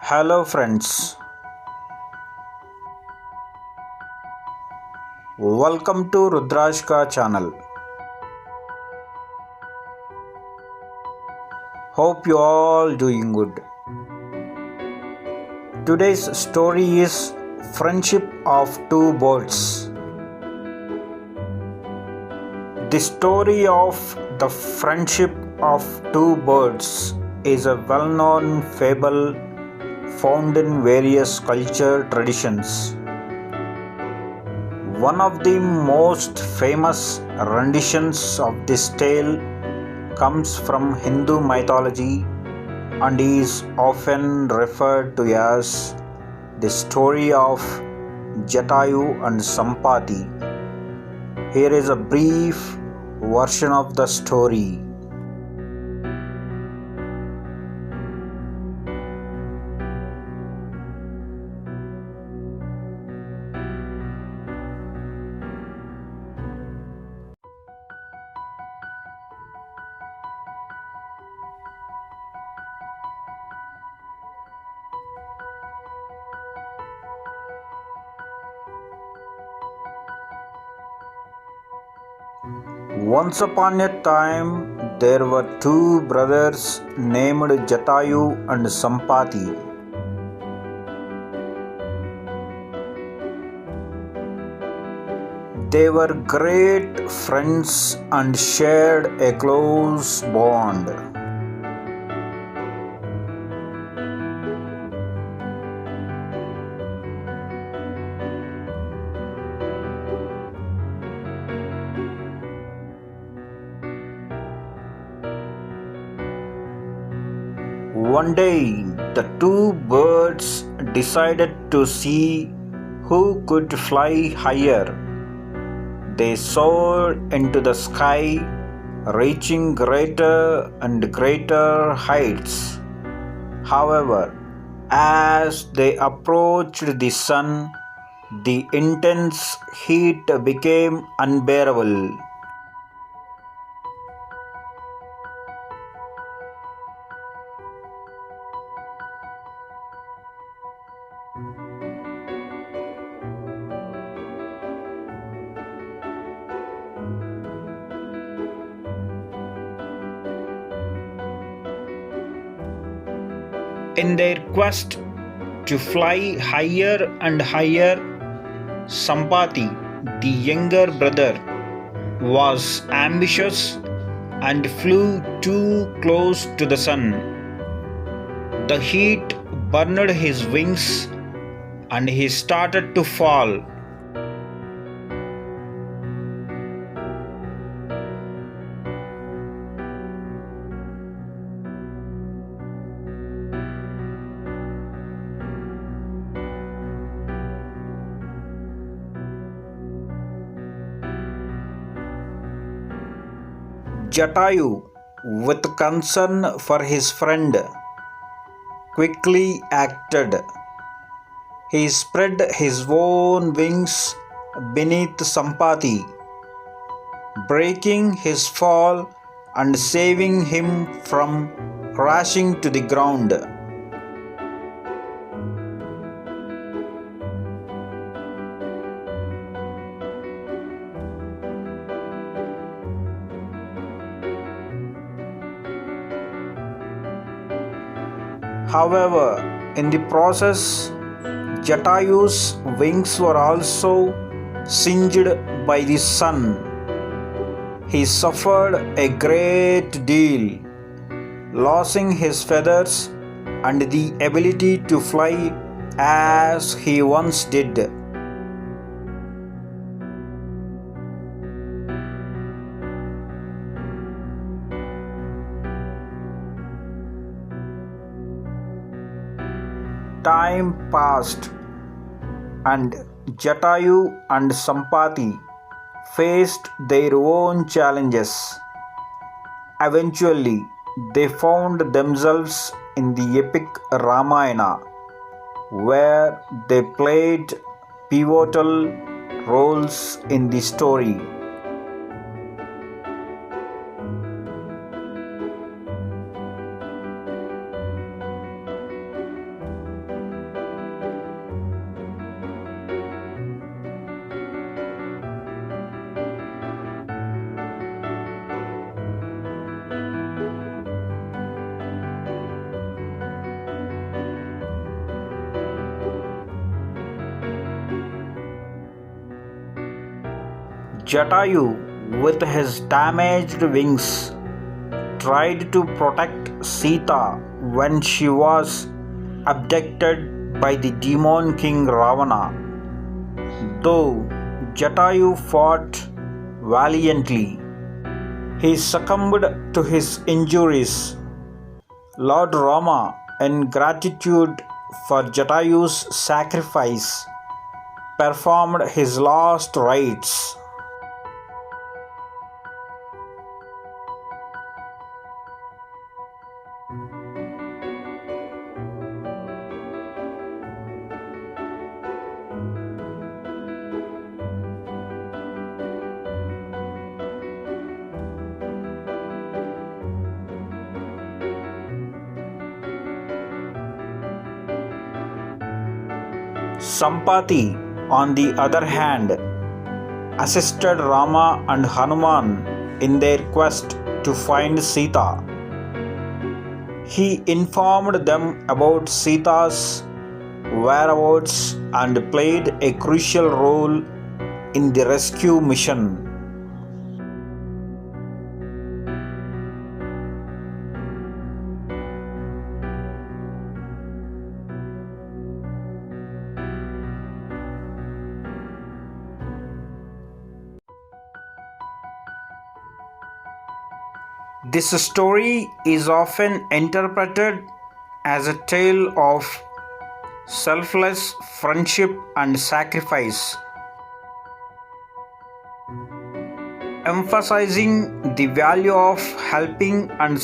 Hello friends, welcome to Rudrashka channel. Hope you all doing good. Today's story is Friendship of Two Birds. The story of the friendship of two birds is a well-known fable found in various culture traditions. One of the most famous renditions of this tale comes from Hindu mythology and is often referred to as the story of Jatayu and Sampati. Here is a brief version of the story. Once upon a time, there were two brothers named Jatayu and Sampati. They were great friends and shared a close bond. One day, the two birds decided to see who could fly higher. They soared into the sky, reaching greater and greater heights. However, as they approached the sun, the intense heat became unbearable. In their quest to fly higher and higher, Sampati, the younger brother, was ambitious and flew too close to the sun. The heat burned his wings and he started to fall. Jatayu, with concern for his friend, quickly acted. He spread his own wings beneath Sampati, breaking his fall and saving him from crashing to the ground. However, in the process, Jatayu's wings were also singed by the sun. He suffered a great deal, losing his feathers and the ability to fly as he once did. Time passed, and Jatayu and Sampati faced their own challenges. Eventually, they found themselves in the epic Ramayana, where they played pivotal roles in the story. Jatayu, with his damaged wings, tried to protect Sita when she was abducted by the demon king Ravana. Though Jatayu fought valiantly, he succumbed to his injuries. Lord Rama, in gratitude for Jatayu's sacrifice, performed his last rites. Sampati, on the other hand, assisted Rama and Hanuman in their quest to find Sita. He informed them about Sita's whereabouts and played a crucial role in the rescue mission. This story is often interpreted as a tale of selfless friendship and sacrifice, emphasizing the value of helping and